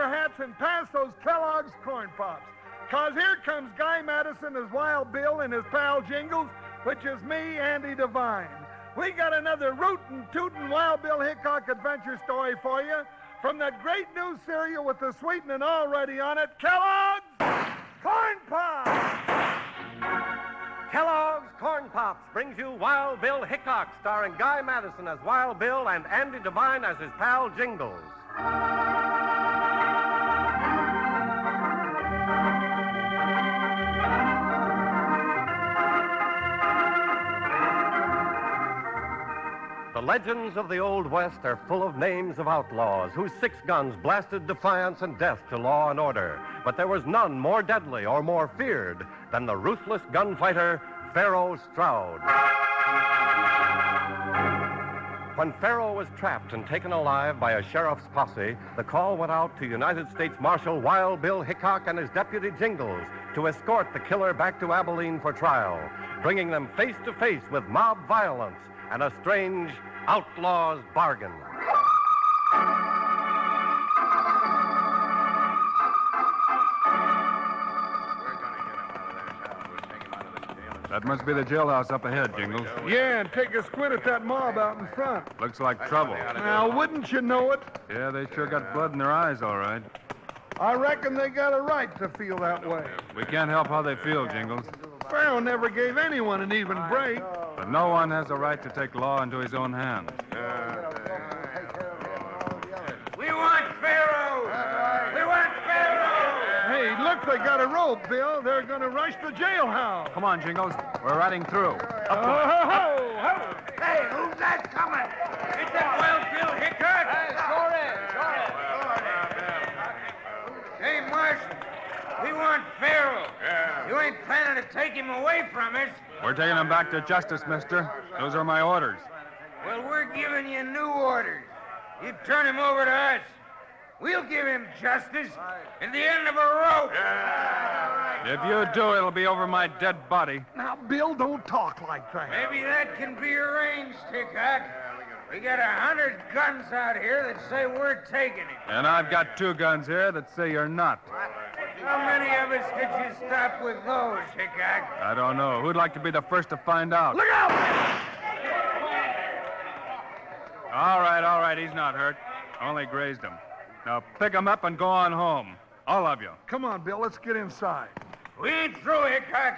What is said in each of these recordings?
your hats and pass those Kellogg's Corn Pops. 'Cause here comes Guy Madison as Wild Bill and his pal Jingles, which is me, Andy Devine. We got another rootin' tootin' Wild Bill Hickok adventure story for you from that great new cereal with the sweetening already on it, Kellogg's Corn Pops! Kellogg's Corn Pops brings you Wild Bill Hickok, starring Guy Madison as Wild Bill and Andy Devine as his pal Jingles. The legends of the Old West are full of names of outlaws whose 6 guns blasted defiance and death to law and order. But there was none more deadly or more feared than the ruthless gunfighter, Pharaoh Stroud. When Pharaoh was trapped and taken alive by a sheriff's posse, the call went out to United States Marshal Wild Bill Hickok and his deputy Jingles to escort the killer back to Abilene for trial, bringing them face to face with mob violence and a strange outlaw's bargain. That must be the jailhouse up ahead, Jingles. Yeah, and take a squint at that mob out in front. Looks like trouble. Now, wouldn't you know it? Yeah, they sure got blood in their eyes, all right. I reckon they got a right to feel that way. We can't help how they feel, Jingles. Pharaoh never gave anyone an even break. But no one has a right to take law into his own hands. We want Pharaoh! We want Pharaoh! Hey, look, they got a rope, Bill. They're going to rush the jailhouse. Come on, Jingles. We're riding through. Hey, who's that coming? Is that Wild Bill Hickok? Hey, Marshal, we want Pharaoh. You ain't planning to take him away from us. We're taking him back to justice, mister. Those are my orders. Well, we're giving you new orders. You turn him over to us. We'll give him justice at the end of a rope. If you do, it'll be over my dead body. Now, Bill, don't talk like that. Maybe that can be arranged, Hickok. We got 100 guns out here that say we're taking him. And I've got 2 guns here that say you're not. How many of us could you stop with those, Hickok? I don't know. Who'd like to be the first to find out? Look out! All right. He's not hurt. Only grazed him. Now pick him up and go on home. All of you. Come on, Bill, let's get inside. We ain't through, Hickok.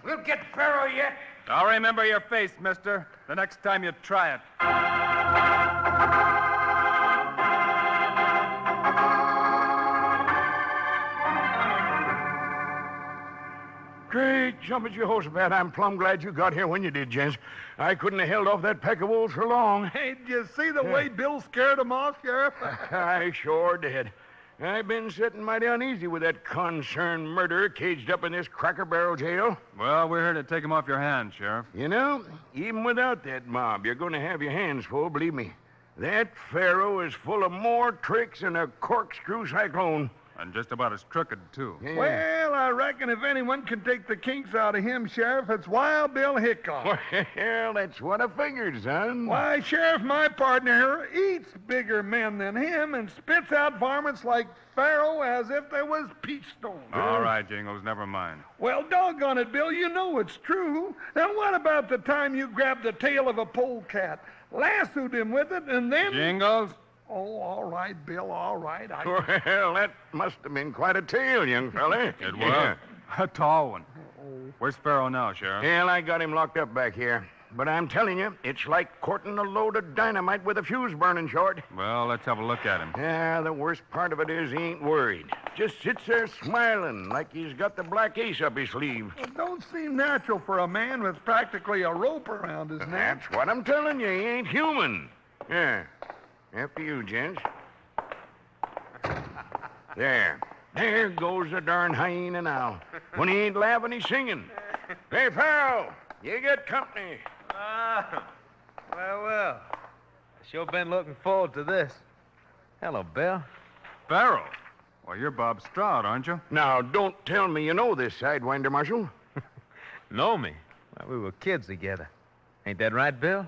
We'll get Pharaoh yet. I'll remember your face, mister, the next time you try it. Great jumping Jehoshaphat. I'm plumb glad you got here when you did, gents. I couldn't have held off that pack of wolves for long. Hey, did you see the way Bill scared them off, Sheriff? I sure did. I've been sitting mighty uneasy with that concerned murderer caged up in this Cracker Barrel jail. Well, we're here to take him off your hands, Sheriff. You know, even without that mob, you're going to have your hands full, believe me. That Pharaoh is full of more tricks than a corkscrew cyclone. And just about as crooked, too. Yeah. Well, I reckon if anyone can take the kinks out of him, Sheriff, it's Wild Bill Hickok. Well, that's what I figured, son. Why, Sheriff, my partner here eats bigger men than him and spits out varmints like Pharaoh as if they was peach stones. All right, Jingles, never mind. Well, doggone it, Bill, you know it's true. Now, what about the time you grabbed the tail of a polecat, lassoed him with it, and then... Jingles? Oh, all right, Bill, all right. Well, that must have been quite a tale, young fella. It was. A tall one. Where's Pharaoh now, Sheriff? Well, I got him locked up back here. But I'm telling you, it's like courting a load of dynamite with a fuse burning short. Well, let's have a look at him. Yeah, the worst part of it is he ain't worried. Just sits there smiling like he's got the black ace up his sleeve. It don't seem natural for a man with practically a rope around his neck. That's what I'm telling you. He ain't human. Yeah. After you, gents. There. There goes the darn hyena now. When he ain't laughing, he's singing. Hey, Pharaoh, you get company. Well. Sure been looking forward to this. Hello, Bill. Pharaoh? Well, you're Bob Stroud, aren't you? Now, don't tell me you know this Sidewinder, Marshal. Know me? Well, we were kids together. Ain't that right, Bill?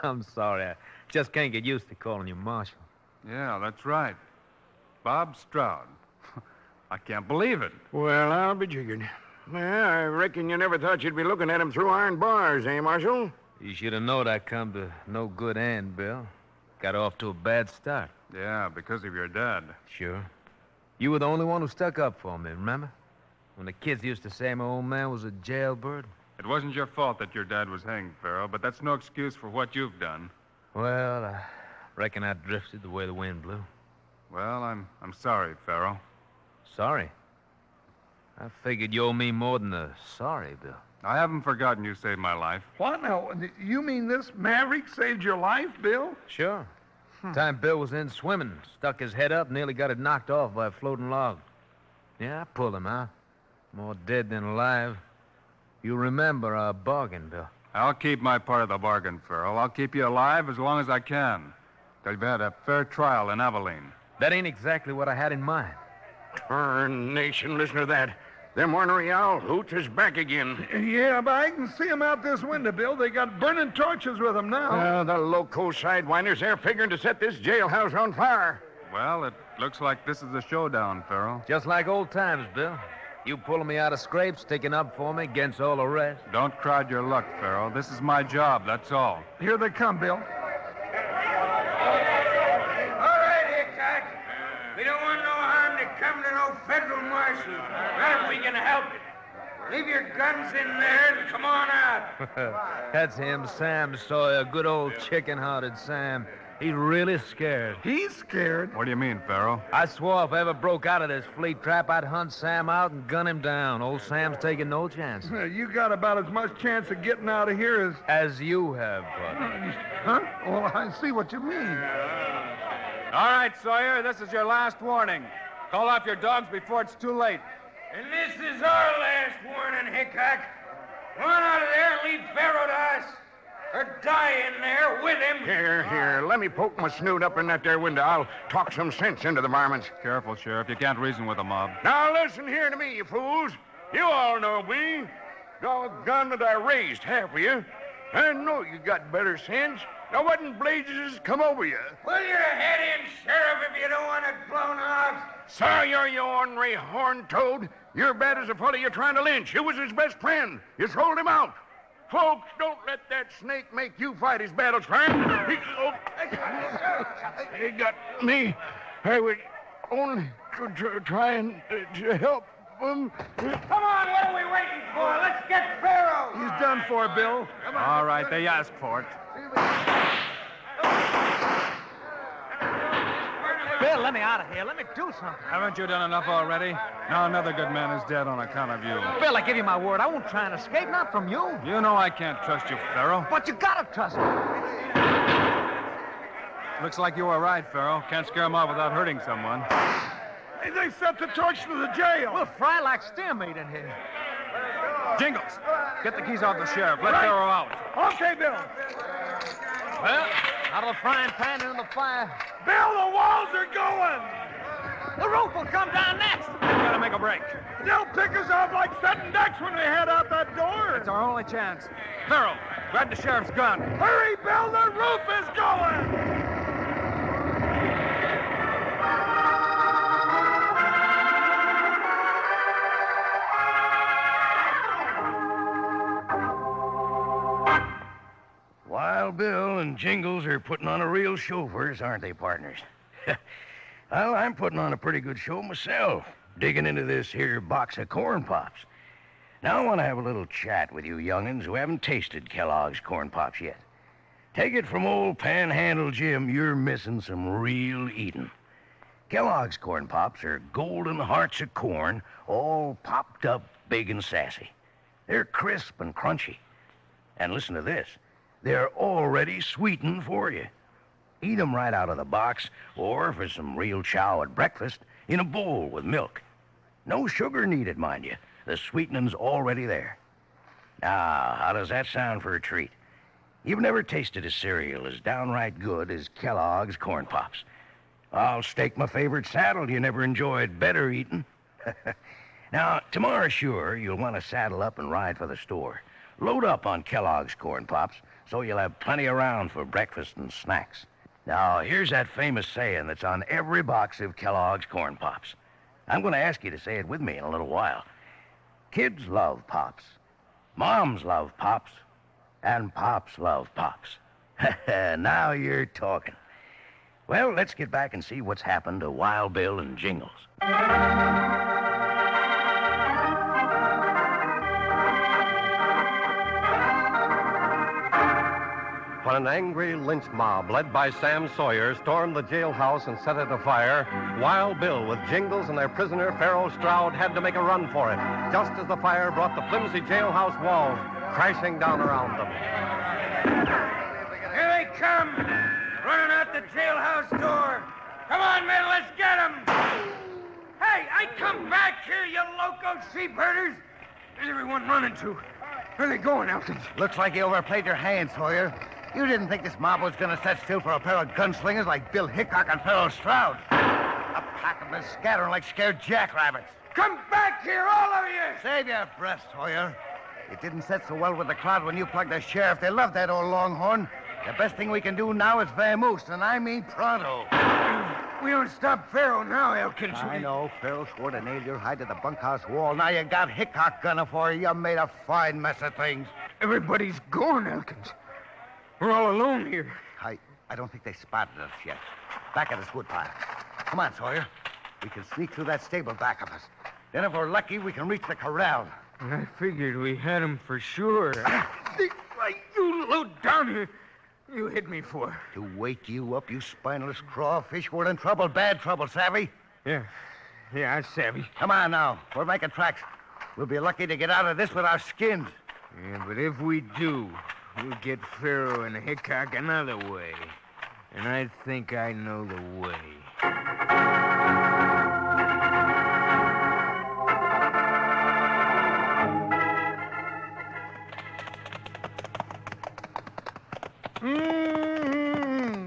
I'm sorry. I just can't get used to calling you Marshal. Yeah, that's right. Bob Stroud. I can't believe it. Well, I'll be jiggered. Well, I reckon you never thought you'd be looking at him through iron bars, eh, Marshal? You should have known I'd come to no good end, Bill. Got off to a bad start. Yeah, because of your dad. Sure. You were the only one who stuck up for me, remember? When the kids used to say my old man was a jailbird. It wasn't your fault that your dad was hanged, Farrell, but that's no excuse for what you've done. Well, I reckon I drifted the way the wind blew. Well, I'm sorry, Farrell. Sorry? I figured you owe me more than a sorry, Bill. I haven't forgotten you saved my life. What now? You mean this maverick saved your life, Bill? Sure. Time Bill was in swimming, stuck his head up, nearly got it knocked off by a floating log. Yeah, I pulled him out. More dead than alive. You remember our bargain, Bill. I'll keep my part of the bargain, Farrell. I'll keep you alive as long as I can. Till you've had a fair trial in Abilene. That ain't exactly what I had in mind. Tarnation, listen to that. Them ornery owl hoots is back again. Yeah, but I can see them out this window, Bill. They got burning torches with them now. The loco sidewinders, they're figuring to set this jailhouse on fire. Well, it looks like this is a showdown, Farrell. Just like old times, Bill. You pulling me out of scrapes, sticking up for me against all the rest. Don't crowd your luck, Farrell. This is my job, that's all. Here they come, Bill. All right, Hickok. We don't want no harm to come to no federal marshal. Not if we can help it. Leave your guns in there and come on out. That's him, Sam Sawyer, good old chicken-hearted Sam. He's really scared. He's scared. What do you mean, Farrell? I swore if I ever broke out of this fleet trap, I'd hunt Sam out and gun him down. Old Sam's taking no chance. You got about as much chance of getting out of here As you have, buddy. Huh? Well, I see what you mean. All right, Sawyer, this is your last warning. Call off your dogs before it's too late. And this is our last warning, Hickok. Run out of there and leave Farrell to us. Or die in there with him. Here, let me poke my snoot up in that there window. I'll talk some sense into the varmints. Careful, Sheriff. You can't reason with a mob. Now listen here to me, you fools. You all know me. Doggone it, I raised half of you. I know you got better sense. Now what in blazes has come over you? Pull your head in, Sheriff, if you don't want it blown off. Sawyer, you ornery horn-toad. You're bad as a fellow you're trying to lynch. You was his best friend. You sold him out. Folks, don't let that snake make you fight his battles, friend. He got me. I was only trying to help him. Come on, what are we waiting for? Let's get Farrell. He's done for, Bill. All right, they asked for it. Bill, let me out of here. Let me do something. Haven't you done enough already? Now another good man is dead on account of you. Bill, I give you my word. I won't try and escape, not from you. You know I can't trust you, Farrell. But you gotta trust me. Looks like you were right, Farrell. Can't scare him off without hurting someone. Hey, they set the torch to the jail. We'll fry like steer meat in here. Jingles, get the keys off the sheriff. Let Farrell out. Okay, Bill. Well, out of the frying pan into the fire. Bill, the walls are going. The roof will come down next. We gotta make a break. They'll pick us off like setting ducks when we head out that door. It's our only chance. Farrell, grab the sheriff's gun. Hurry, Bill, the roof is going. Wild Bill and Jingles are putting on a real show for us, aren't they, partners? Well, I'm putting on a pretty good show myself, digging into this here box of corn pops. Now I want to have a little chat with you young'uns who haven't tasted Kellogg's corn pops yet. Take it from old Panhandle Jim, you're missing some real eating. Kellogg's corn pops are golden hearts of corn, all popped up big and sassy. They're crisp and crunchy. And listen to this. They're already sweetened for you. Eat 'em right out of the box, or for some real chow at breakfast, in a bowl with milk. No sugar needed, mind you. The sweetening's already there. Now, how does that sound for a treat? You've never tasted a cereal as downright good as Kellogg's Corn Pops. I'll stake my favorite saddle you never enjoyed better eating. Now, tomorrow, sure, you'll want to saddle up and ride for the store. Load up on Kellogg's Corn Pops, so you'll have plenty around for breakfast and snacks. Now, here's that famous saying that's on every box of Kellogg's Corn Pops. I'm going to ask you to say it with me in a little while. Kids love Pops. Moms love Pops. And Pops love Pops. Now you're talking. Well, let's get back and see what's happened to Wild Bill and Jingles. When an angry lynch mob led by Sam Sawyer stormed the jailhouse and set it afire, Wild Bill with Jingles and their prisoner Pharaoh Stroud had to make a run for it, just as the fire brought the flimsy jailhouse walls crashing down around them. Here they come, running out the jailhouse door. Come on, men, let's get them. Hey, I come back here, you loco sheep herders. Where's everyone running to? Where are they going, Elkins? Looks like you overplayed your hand, Sawyer. You didn't think this mob was going to set still for a pair of gunslingers like Bill Hickok and Pharaoh Stroud. A pack of them scattering like scared jackrabbits. Come back here, all of you! Save your breath, Sawyer. It didn't set so well with the crowd when you plugged the sheriff. They love that old longhorn. The best thing we can do now is vamoose, and I mean pronto. We don't stop Pharaoh now, Elkins. I know. Pharaoh swore to nail your hide to the bunkhouse wall. Now you got Hickok gunning for you. You made a fine mess of things. Everybody's gone, Elkins. We're all alone here. I don't think they spotted us yet. Back at this woodpile. Come on, Sawyer. We can sneak through that stable back of us. Then if we're lucky, we can reach the corral. I figured we had him for sure. You low down here. You hit me for? To wake you up, you spineless crawfish. We're in trouble, bad trouble, savvy? Yeah, I savvy. Come on now. We're making tracks. We'll be lucky to get out of this with our skins. Yeah, but if we do, we'll get Pharaoh and Hickok another way. And I think I know the way.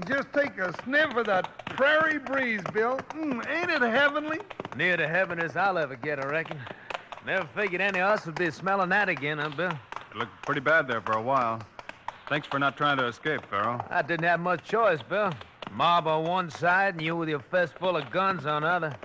Just take a sniff of that prairie breeze, Bill. Ain't it heavenly? Near to heaven as I'll ever get, I reckon. Never figured any of us would be smelling that again, huh, Bill? It looked pretty bad there for a while. Thanks for not trying to escape, Pharaoh. I didn't have much choice, Bill. Mob on one side and you with your fist full of guns on the other.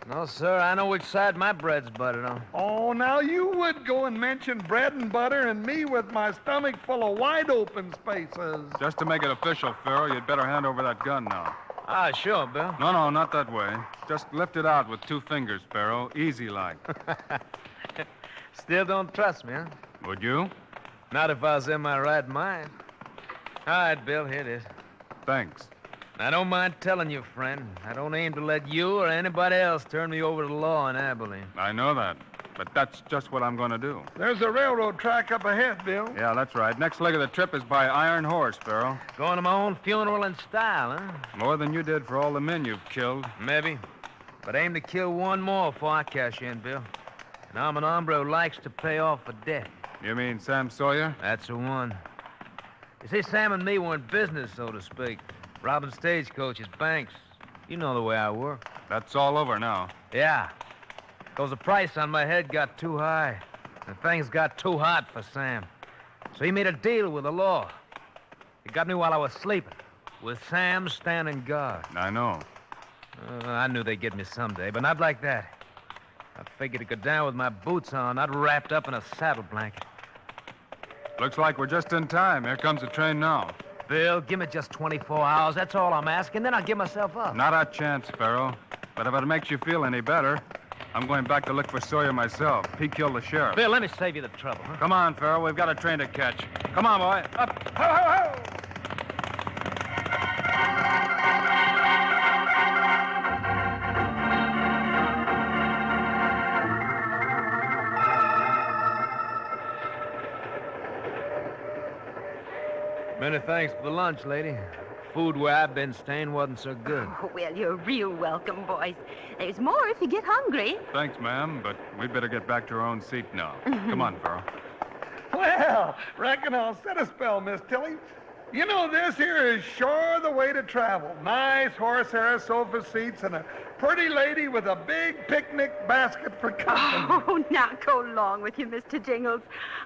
No, sir, I know which side my bread's buttered on. Oh, now you would go and mention bread and butter and me with my stomach full of wide open spaces. Just to make it official, Pharaoh, you'd better hand over that gun now. Ah, sure, Bill. No, not that way. Just lift it out with 2 fingers, Pharaoh. Easy like. Still don't trust me, huh? Would you? Not if I was in my right mind. All right, Bill, here it is. Thanks. I don't mind telling you, friend. I don't aim to let you or anybody else turn me over to the law in Abilene. I know that. But that's just what I'm going to do. There's a railroad track up ahead, Bill. Yeah, that's right. Next leg of the trip is by Iron Horse, Pharaoh. Going to my own funeral in style, huh? More than you did for all the men you've killed. Maybe. But aim to kill one more before I cash in, Bill. And I'm an hombre who likes to pay off a debt. You mean Sam Sawyer? That's the one. You see, Sam and me were in business, so to speak. Robbing stagecoaches, banks. You know the way I work. That's all over now. Yeah. Because the price on my head got too high. And things got too hot for Sam. So he made a deal with the law. He got me while I was sleeping. With Sam standing guard. I know. I knew they'd get me someday, but not like that. I figured to go down with my boots on, not wrapped up in a saddle blanket. Looks like we're just in time. Here comes the train now. Bill, give me just 24 hours. That's all I'm asking. Then I'll give myself up. Not a chance, Pharaoh. But if it makes you feel any better, I'm going back to look for Sawyer myself. He killed the sheriff. Bill, let me save you the trouble, huh? Come on, Pharaoh. We've got a train to catch. Come on, boy. Up. Ho, ho, ho! Many thanks for the lunch, lady. Food where I've been staying wasn't so good. Oh, well, you're real welcome, boys. There's more if you get hungry. Thanks, ma'am, but we'd better get back to our own seat now. Come on, Pharaoh. Well, reckon I'll set a spell, Miss Tilly. You know, this here is sure the way to travel. Nice horsehair sofa seats and a pretty lady with a big picnic basket for company. Oh, now go along with you, Mr. Jingles.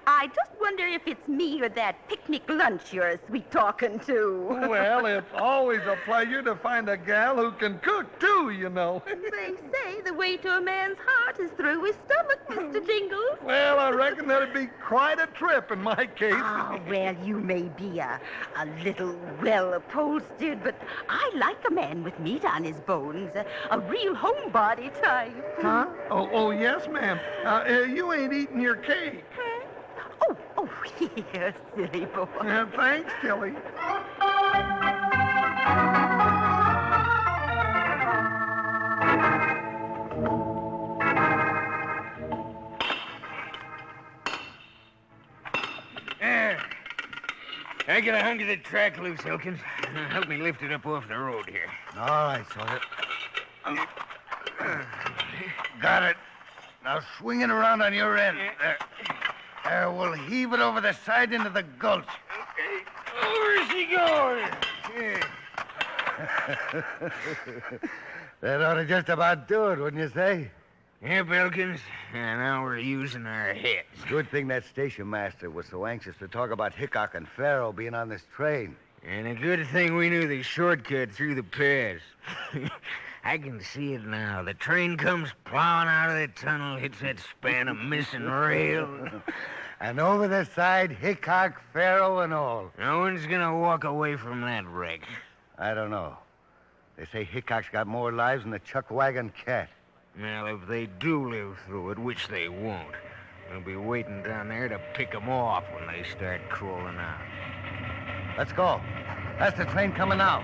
I just wonder if it's me or that picnic lunch you're sweet talking to. Well, it's always a pleasure to find a gal who can cook, too, you know. They say the way to a man's heart is through his stomach, Mr. Jingles. Well, I reckon that'd be quite a trip in my case. Oh, well, you may be a little well-upholstered, but I like a man with meat on his bones, a real homebody type. Huh? Oh, yes, ma'am. You ain't eating your cake. Oh, here, silly boy. Thanks, Tilly. I get a hunk of the track loose, Elkins. Help me lift it up off the road here. All right, Sawyer. Got it. Now swing it around on your end. There. We'll heave it over the side into the gulch. Where's he going? That ought to just about do it, wouldn't you say? Yep, Elkins. And now we're using our heads. Good thing that station master was so anxious to talk about Hickok and Farrell being on this train. And a good thing we knew the shortcut through the pass. I can see it now. The train comes plowing out of the tunnel, hits that span of missing rail. And over the side, Hickok, Farrell, and all. No one's gonna walk away from that wreck. I don't know. They say Hickok's got more lives than the chuck wagon cat. Well, if they do live through it, which they won't, we'll be waiting down there to pick them off when they start crawling out. Let's go. That's the train coming now.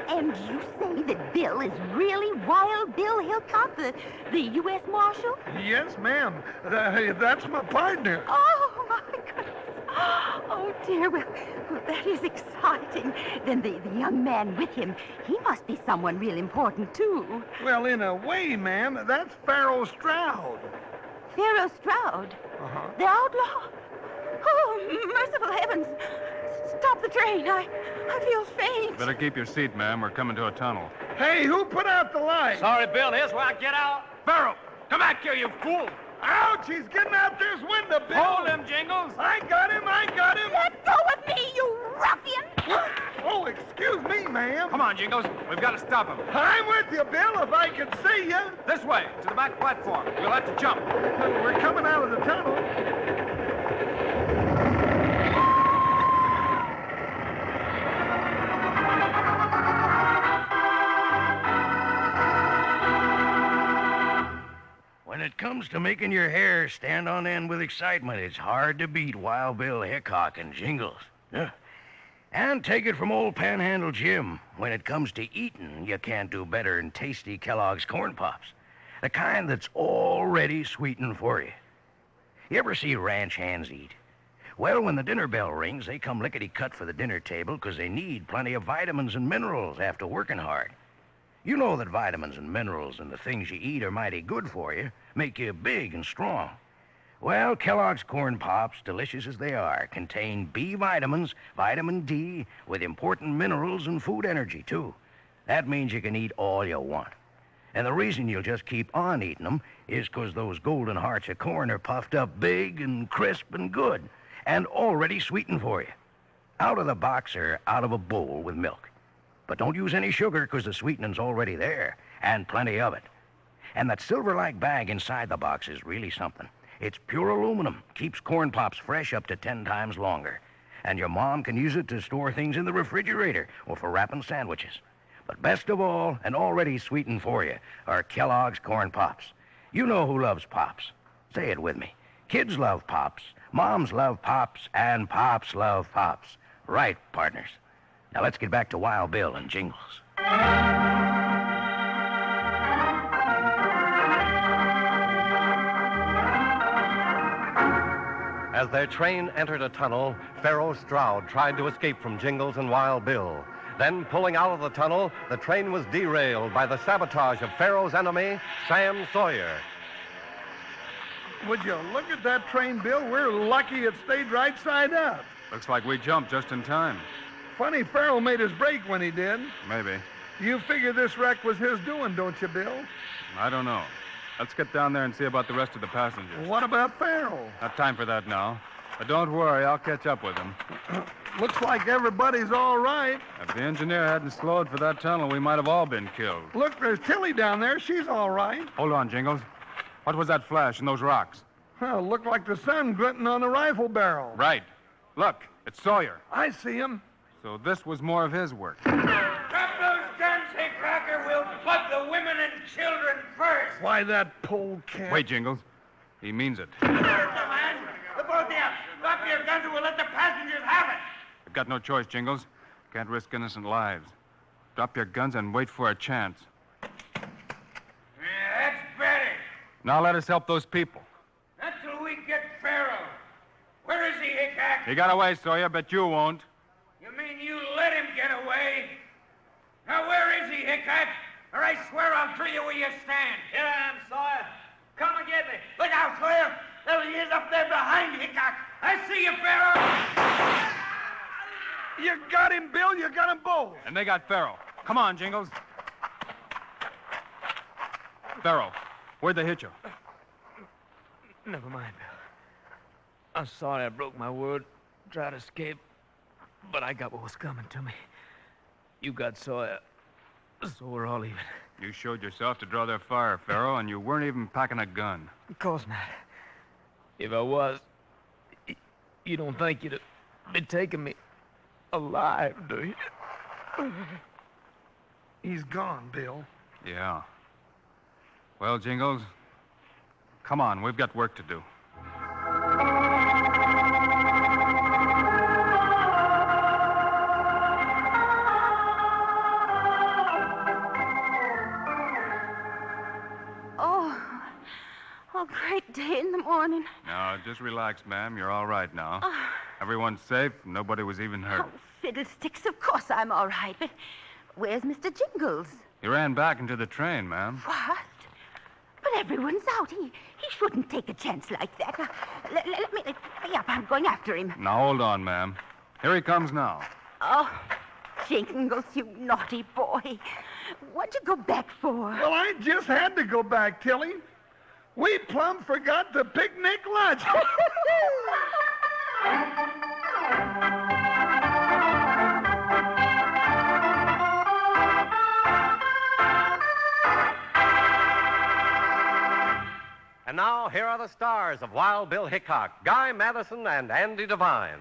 And you say that Bill is really Wild Bill Hickok, the U.S. Marshal? Yes, ma'am. That's my partner. Oh, my goodness. Oh, dear. Well, that is exciting. Then the young man with him, he must be someone real important, too. Well, in a way, ma'am, that's Pharaoh Stroud. Pharaoh Stroud? Uh-huh. The outlaw? Oh, merciful heavens. Stop the train. I feel faint. Better keep your seat, ma'am. We're coming to a tunnel. Hey, who put out the light? Sorry, Bill. Here's where I get out. Pharaoh, come back here, you fool! Ouch, he's getting out this window, Bill. Hold him, Jingles. I got him. Let go of me, you ruffian. What? Oh, excuse me, ma'am. Come on, Jingles. We've got to stop him. I'm with you, Bill, if I could see you. This way, to the back platform. We'll have to jump. We're coming out of the tunnel. When it comes to making your hair stand on end with excitement, it's hard to beat Wild Bill Hickok and Jingles. And take it from old Panhandle Jim. When it comes to eating, you can't do better than tasty Kellogg's Corn Pops. The kind that's already sweetened for you. You ever see ranch hands eat? Well, when the dinner bell rings, they come lickety-cut for the dinner table because they need plenty of vitamins and minerals after working hard. You know that vitamins and minerals and the things you eat are mighty good for you, make you big and strong. Well, Kellogg's Corn Pops, delicious as they are, contain B vitamins, vitamin D, with important minerals and food energy, too. That means you can eat all you want. And the reason you'll just keep on eating them is because those golden hearts of corn are puffed up big and crisp and good, and already sweetened for you. Out of the box or out of a bowl with milk. But don't use any sugar because the sweetening's already there, and plenty of it. And that silver-like bag inside the box is really something. It's pure aluminum, keeps Corn Pops fresh up to 10 times longer. And your mom can use it to store things in the refrigerator or for wrapping sandwiches. But best of all, and already sweetened for you, are Kellogg's Corn Pops. You know who loves Pops. Say it with me. Kids love Pops, moms love Pops, and Pops love Pops. Right, partners. Now let's get back to Wild Bill and Jingles. As their train entered a tunnel, Pharaoh Stroud tried to escape from Jingles and Wild Bill. Then, pulling out of the tunnel, the train was derailed by the sabotage of Pharaoh's enemy, Sam Sawyer. Would you look at that train, Bill? We're lucky it stayed right side up. Looks like we jumped just in time. Funny Pharaoh made his break when he did. Maybe. You figure this wreck was his doing, don't you, Bill? I don't know. Let's get down there and see about the rest of the passengers. What about Pharaoh? Not time for that now. But don't worry, I'll catch up with him. Looks like everybody's all right. If the engineer hadn't slowed for that tunnel, we might have all been killed. Look, there's Tilly down there. She's all right. Hold on, Jingles. What was that flash in those rocks? Well, looked like the sun glinting on the rifle barrel. Right. Look, it's Sawyer. I see him. So this was more of his work. Drop those guns, Hickok, or we'll plug the women and children first. Why, that polecat. Wait, Jingles. He means it. Man, the both of you, drop your guns or we'll let the passengers have it. We've got no choice, Jingles. Can't risk innocent lives. Drop your guns and wait for a chance. Yeah, that's better. Now let us help those people. Not till we get Pharaoh. Where is he, Hickok? He got away, Sawyer, but you won't. You mean you let him get away? Now, where is he, Hickok? Or I swear I'll drill you where you stand. Here I am, Sawyer. Come and get me. Look out, Sawyer. There he is up there behind Hickok. I see you, Pharaoh. You got him, Bill. You got them both. And they got Pharaoh. Come on, Jingles. Pharaoh, where'd they hit you? Never mind, Bill. I'm sorry I broke my word. Tried to escape. But I got what was coming to me. You got Sawyer. So we're all even. You showed yourself to draw their fire, Pharaoh, and you weren't even packing a gun. Of course not. If I was, you don't think you'd have been taking me alive, do you? He's gone, Bill. Yeah. Well, Jingles, come on. We've got work to do. Oh, great day in the morning. Now, just relax, ma'am. You're all right now. Everyone's safe. Nobody was even hurt. Oh, fiddlesticks, of course I'm all right, but where's Mr. Jingles? He ran back into the train, ma'am. What? But everyone's out. He shouldn't take a chance like that. Let me... Yep, I'm going after him. Now, hold on, ma'am. Here he comes now. Oh, Jingles, you naughty boy. What'd you go back for? Well, I just had to go back, Tilly. We plumb forgot the picnic lunch. And now, here are the stars of Wild Bill Hickok, Guy Madison, and Andy Devine.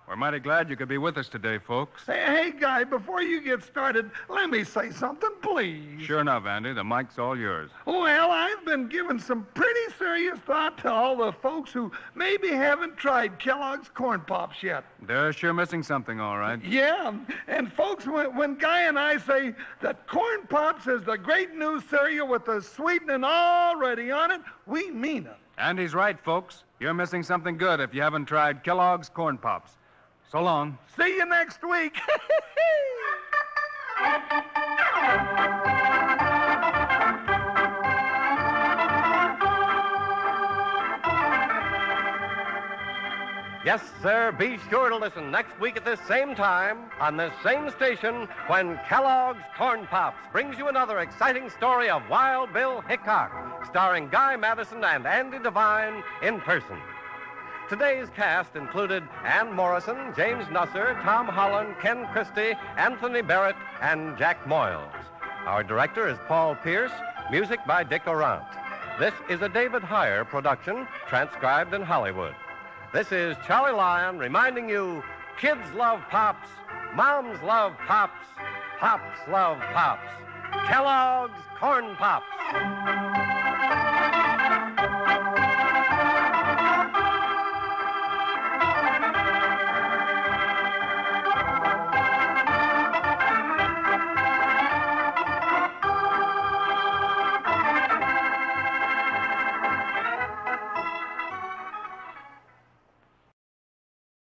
We're mighty glad you could be with us today, folks. Hey, Guy, before you get started, let me say something, please. Sure enough, Andy. The mic's all yours. Well, I've been giving some pretty serious thought to all the folks who maybe haven't tried Kellogg's Corn Pops yet. They're sure missing something, all right. Yeah, and folks, when Guy and I say that Corn Pops is the great new cereal with the sweetening already on it, we mean it. Andy's right, folks. You're missing something good if you haven't tried Kellogg's Corn Pops. So long. See you next week. Yes, sir, be sure to listen next week at this same time on this same station when Kellogg's Corn Pops brings you another exciting story of Wild Bill Hickok, starring Guy Madison and Andy Devine in person. Today's cast included Ann Morrison, James Nusser, Tom Holland, Ken Christie, Anthony Barrett, and Jack Moyles. Our director is Paul Pierce, music by Dick Orant. This is a David Heyer production, transcribed in Hollywood. This is Charlie Lyon reminding you, kids love Pops, moms love Pops, Pops love Pops. Kellogg's Corn Pops.